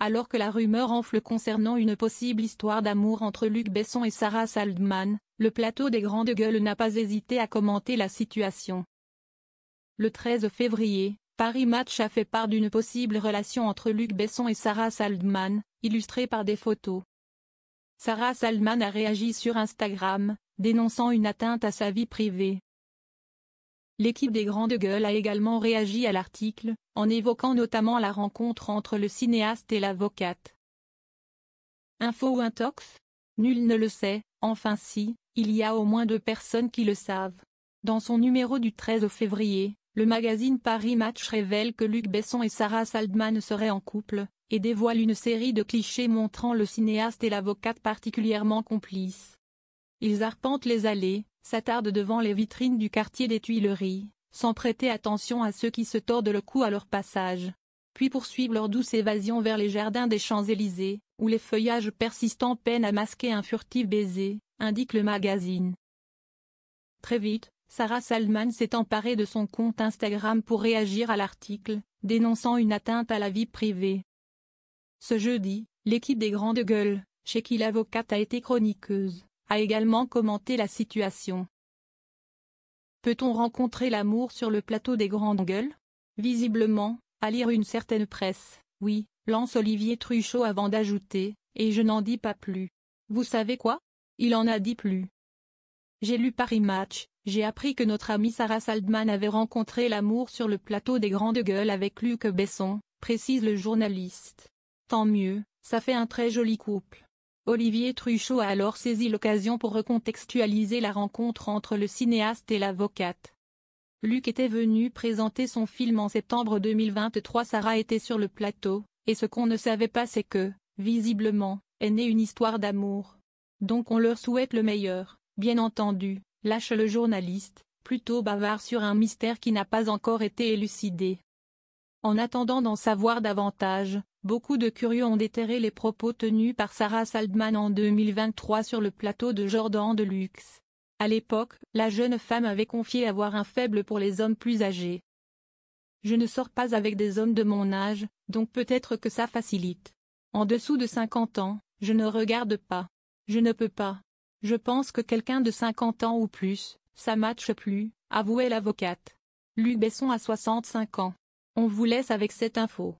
Alors que la rumeur enfle concernant une possible histoire d'amour entre Luc Besson et Sarah Saldman, le plateau des Grandes Gueules n'a pas hésité à commenter la situation. Le 13 février, Paris Match a fait part d'une possible relation entre Luc Besson et Sarah Saldman, illustrée par des photos. Sarah Saldman a réagi sur Instagram, dénonçant une atteinte à sa vie privée. L'équipe des Grandes Gueules a également réagi à l'article, en évoquant notamment la rencontre entre le cinéaste et l'avocate. Info ou intox? Nul ne le sait, enfin si, il y a au moins 2 personnes qui le savent. Dans son numéro du 13 février, le magazine Paris Match révèle que Luc Besson et Sarah Saldman seraient en couple, et dévoile une série de clichés montrant le cinéaste et l'avocate particulièrement complices. Ils arpentent les allées, s'attardent devant les vitrines du quartier des Tuileries, sans prêter attention à ceux qui se tordent le cou à leur passage. Puis poursuivent leur douce évasion vers les jardins des Champs-Élysées, où les feuillages persistants peinent à masquer un furtif baiser, indique le magazine. Très vite, Sarah Saldman s'est emparée de son compte Instagram pour réagir à l'article, dénonçant une atteinte à la vie privée. Ce jeudi, l'équipe des Grandes Gueules, chez qui l'avocate a été chroniqueuse, a également commenté la situation. Peut-on rencontrer l'amour sur le plateau des Grandes Gueules? Visiblement, à lire une certaine presse, oui, lance Olivier Truchot avant d'ajouter, et je n'en dis pas plus. Vous savez quoi? Il en a dit plus. J'ai lu Paris Match, j'ai appris que notre amie Sarah Saldman avait rencontré l'amour sur le plateau des Grandes Gueules avec Luc Besson, précise le journaliste. Tant mieux, ça fait un très joli couple. Olivier Truchot a alors saisi l'occasion pour recontextualiser la rencontre entre le cinéaste et l'avocate. Luc était venu présenter son film en septembre 2023. Sarah était sur le plateau, et ce qu'on ne savait pas c'est que, visiblement, est née une histoire d'amour. Donc on leur souhaite le meilleur, bien entendu, lâche le journaliste, plutôt bavard sur un mystère qui n'a pas encore été élucidé. En attendant d'en savoir davantage, beaucoup de curieux ont déterré les propos tenus par Sarah Saldman en 2023 sur le plateau de Jordan de Luxe. À l'époque, la jeune femme avait confié avoir un faible pour les hommes plus âgés. Je ne sors pas avec des hommes de mon âge, donc peut-être que ça facilite. En dessous de 50 ans, je ne regarde pas. Je ne peux pas. Je pense que quelqu'un de 50 ans ou plus, ça matche plus, avouait l'avocate. Luc Besson a 65 ans. On vous laisse avec cette info.